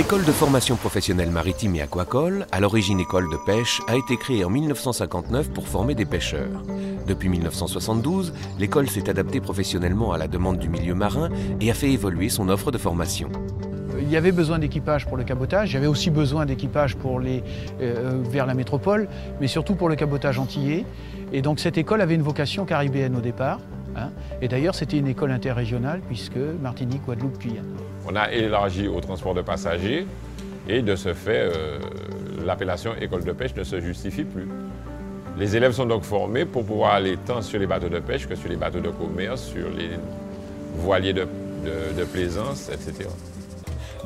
L'école de formation professionnelle maritime et aquacole, à l'origine école de pêche, a été créée en 1959 pour former des pêcheurs. Depuis 1972, l'école s'est adaptée professionnellement à la demande du milieu marin et a fait évoluer son offre de formation. Il y avait besoin d'équipage pour le cabotage, il y avait aussi besoin d'équipage pour vers la métropole, mais surtout pour le cabotage antillais. Et donc cette école avait une vocation caribéenne au départ. Et d'ailleurs, c'était une école interrégionale puisque Martinique, Guadeloupe, Guyane. On a élargi au transport de passagers et de ce fait, l'appellation école de pêche ne se justifie plus. Les élèves sont donc formés pour pouvoir aller tant sur les bateaux de pêche que sur les bateaux de commerce, sur les voiliers de plaisance, etc.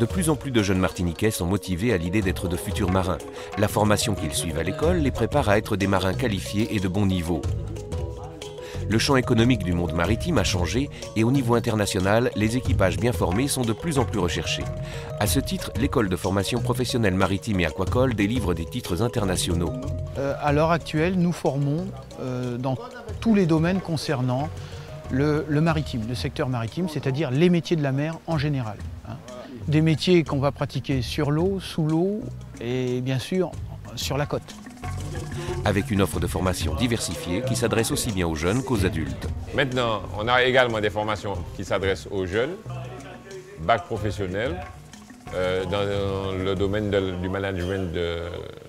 De plus en plus de jeunes Martiniquais sont motivés à l'idée d'être de futurs marins. La formation qu'ils suivent à l'école les prépare à être des marins qualifiés et de bon niveau. Le champ économique du monde maritime a changé et au niveau international, les équipages bien formés sont de plus en plus recherchés. À ce titre, l'école de formation professionnelle maritime et aquacole délivre des titres internationaux. À l'heure actuelle, nous formons dans tous les domaines concernant le maritime, le secteur maritime, c'est-à-dire les métiers de la mer en général. Des métiers qu'on va pratiquer sur l'eau, sous l'eau et bien sûr sur la côte. Avec une offre de formation diversifiée qui s'adresse aussi bien aux jeunes qu'aux adultes. Maintenant, on a également des formations qui s'adressent aux jeunes, bac professionnel, dans le domaine du management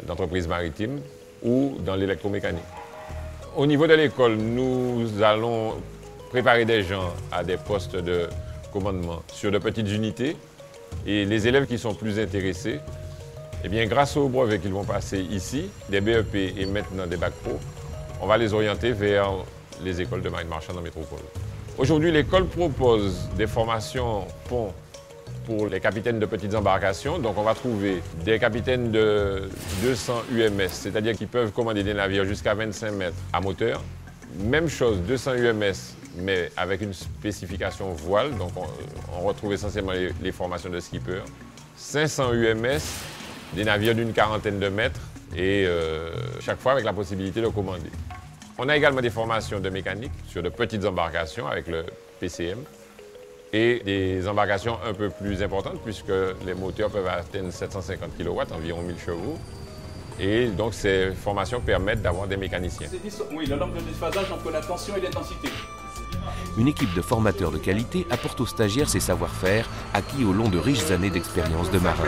d'entreprises maritimes ou dans l'électromécanique. Au niveau de l'école, nous allons préparer des gens à des postes de commandement sur de petites unités et les élèves qui sont plus intéressés, eh bien, grâce aux brevets qu'ils vont passer ici, des BEP et maintenant des bacs pro, on va les orienter vers les écoles de marine marchande en métropole. Aujourd'hui, l'école propose des formations pont pour les capitaines de petites embarcations. Donc on va trouver des capitaines de 200 UMS, c'est-à-dire qu'ils peuvent commander des navires jusqu'à 25 mètres à moteur. Même chose, 200 UMS, mais avec une spécification voile. Donc on retrouve essentiellement les formations de skipper. 500 UMS, des navires d'une quarantaine de mètres et chaque fois avec la possibilité de commander. On a également des formations de mécanique sur de petites embarcations avec le PCM et des embarcations un peu plus importantes puisque les moteurs peuvent atteindre 750 kW, environ 1000 chevaux. Et donc ces formations permettent d'avoir des mécaniciens. Oui, le nombre de déphasage entre la tension et l'intensité. Une équipe de formateurs de qualité apporte aux stagiaires ses savoir-faire acquis au long de riches années d'expérience de marin.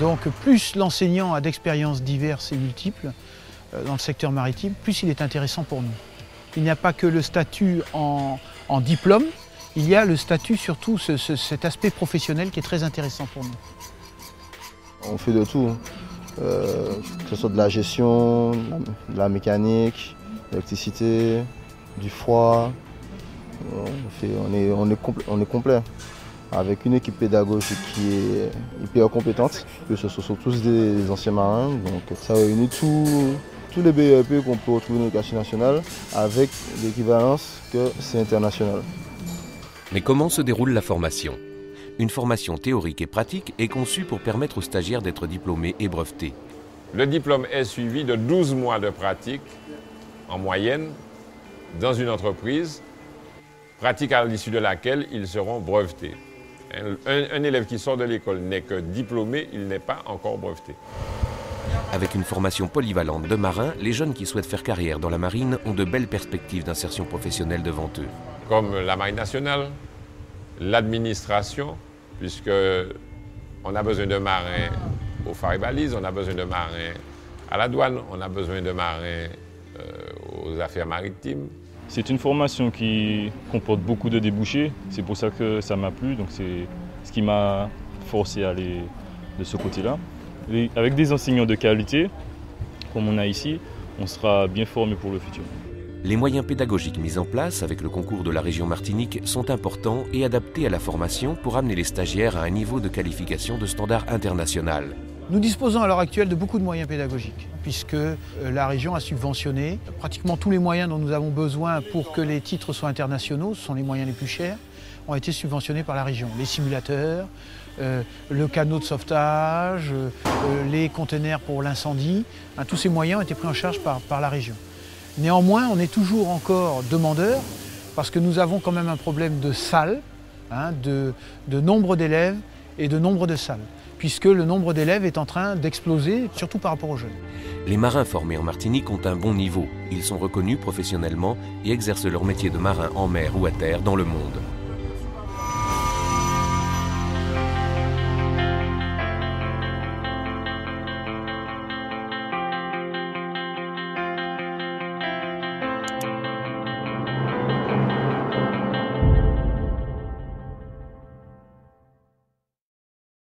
Donc plus l'enseignant a d'expériences diverses et multiples dans le secteur maritime, plus il est intéressant pour nous. Il n'y a pas que le statut en diplôme, il y a le statut surtout, cet aspect professionnel qui est très intéressant pour nous. On fait de tout, que ce soit de la gestion, de la mécanique, l'électricité, du froid, on est complet. Avec une équipe pédagogique qui est hyper compétente, que ce sont tous des anciens marins, donc ça réunit tous les BEP qu'on peut retrouver dans l'éducation nationale avec l'équivalence que c'est international. Mais comment se déroule la formation ? Une formation théorique et pratique est conçue pour permettre aux stagiaires d'être diplômés et brevetés. Le diplôme est suivi de 12 mois de pratique en moyenne dans une entreprise, pratique à l'issue de laquelle ils seront brevetés. Un élève qui sort de l'école n'est que diplômé, il n'est pas encore breveté. Avec une formation polyvalente de marins, les jeunes qui souhaitent faire carrière dans la marine ont de belles perspectives d'insertion professionnelle devant eux. Comme la marine nationale, l'administration, puisqu'on a besoin de marins aux phares et balises, on a besoin de marins à la douane, on a besoin de marins aux affaires maritimes. C'est une formation qui comporte beaucoup de débouchés, c'est pour ça que ça m'a plu, donc c'est ce qui m'a forcé à aller de ce côté-là. Et avec des enseignants de qualité, comme on a ici, on sera bien formé pour le futur. Les moyens pédagogiques mis en place avec le concours de la région Martinique sont importants et adaptés à la formation pour amener les stagiaires à un niveau de qualification de standard international. Nous disposons à l'heure actuelle de beaucoup de moyens pédagogiques, puisque la région a subventionné pratiquement tous les moyens dont nous avons besoin pour que les titres soient internationaux, ce sont les moyens les plus chers, ont été subventionnés par la région. Les simulateurs, le canot de sauvetage, les containers pour l'incendie, tous ces moyens ont été pris en charge par la région. Néanmoins, on est toujours encore demandeur, parce que nous avons quand même un problème de salles. de nombre d'élèves et de nombre de salles, puisque le nombre d'élèves est en train d'exploser, surtout par rapport aux jeunes. Les marins formés en Martinique ont un bon niveau. Ils sont reconnus professionnellement et exercent leur métier de marin en mer ou à terre dans le monde.